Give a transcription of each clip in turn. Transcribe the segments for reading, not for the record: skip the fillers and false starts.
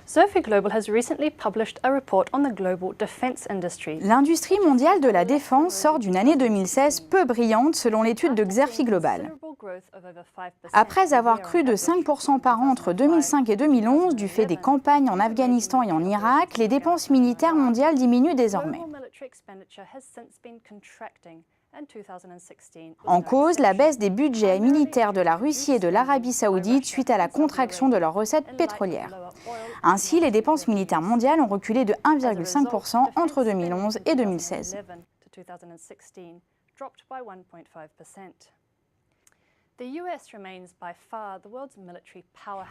Zerfi Global has recently published a report on the global defense industry. L'industrie mondiale de la défense sort d'une année 2016 peu brillante selon l'étude de Zerfi Global. Après avoir cru de 5% par an entre 2005 et 2011 du fait des campagnes en Afghanistan et en Irak, les dépenses militaires mondiales diminuent désormais. En cause, la baisse des budgets militaires de la Russie et de l'Arabie saoudite suite à la contraction de leurs recettes pétrolières. Ainsi, les dépenses militaires mondiales ont reculé de 1,5% entre 2011 et 2016.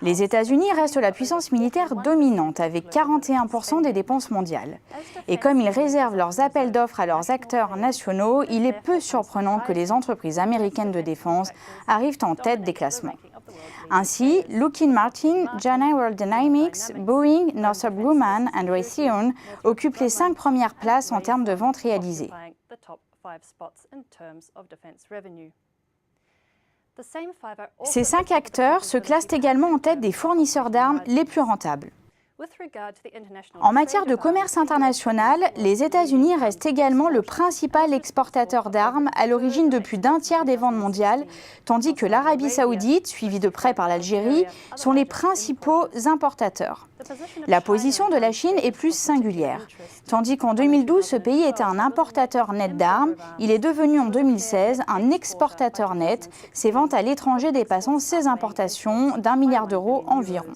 Les États-Unis restent la puissance militaire dominante avec 41% des dépenses mondiales. Et comme ils réservent leurs appels d'offres à leurs acteurs nationaux, il est peu surprenant que les entreprises américaines de défense arrivent en tête des classements. Ainsi, Lockheed Martin, General Dynamics, Boeing, Northrop Grumman et Raytheon occupent les 5 premières places en termes de ventes réalisées. Ces 5 acteurs se classent également en tête des fournisseurs d'armes les plus rentables. En matière de commerce international, les États-Unis restent également le principal exportateur d'armes, à l'origine de plus d'un tiers des ventes mondiales, tandis que l'Arabie saoudite, suivie de près par l'Algérie, sont les principaux importateurs. La position de la Chine est plus singulière. Tandis qu'en 2012, ce pays était un importateur net d'armes, il est devenu en 2016 un exportateur net, ses ventes à l'étranger dépassant ses importations d'1 milliard d'euros environ.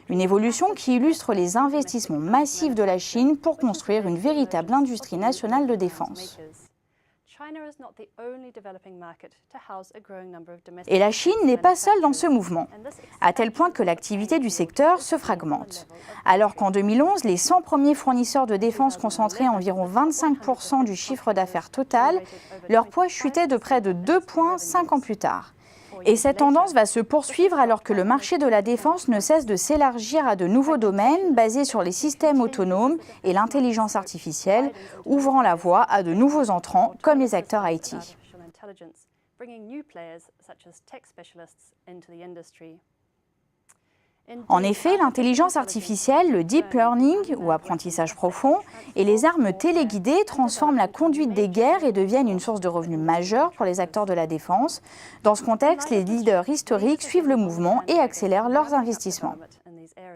Une évolution qui illustre les investissements massifs de la Chine pour construire une véritable industrie nationale de défense. Et la Chine n'est pas seule dans ce mouvement, à tel point que l'activité du secteur se fragmente. Alors qu'en 2011, les 100 premiers fournisseurs de défense concentraient environ 25% du chiffre d'affaires total, leur poids chutait de près de 2 points 5 ans plus tard. Et cette tendance va se poursuivre alors que le marché de la défense ne cesse de s'élargir à de nouveaux domaines basés sur les systèmes autonomes et l'intelligence artificielle, ouvrant la voie à de nouveaux entrants comme les acteurs IT. En effet, l'intelligence artificielle, le deep learning ou apprentissage profond et les armes téléguidées transforment la conduite des guerres et deviennent une source de revenus majeure pour les acteurs de la défense. Dans ce contexte, les leaders historiques suivent le mouvement et accélèrent leurs investissements.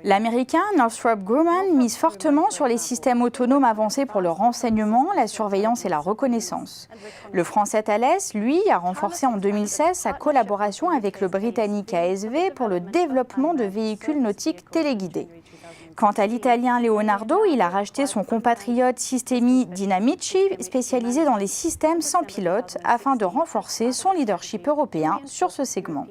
L'américain Northrop Grumman mise fortement sur les systèmes autonomes avancés pour le renseignement, la surveillance et la reconnaissance. Le français Thales, lui, a renforcé en 2016 sa collaboration avec le britannique ASV pour le développement de véhicules nautiques téléguidés. Quant à l'italien Leonardo, il a racheté son compatriote Sistemi Dinamici, spécialisé dans les systèmes sans pilote, afin de renforcer son leadership européen sur ce segment.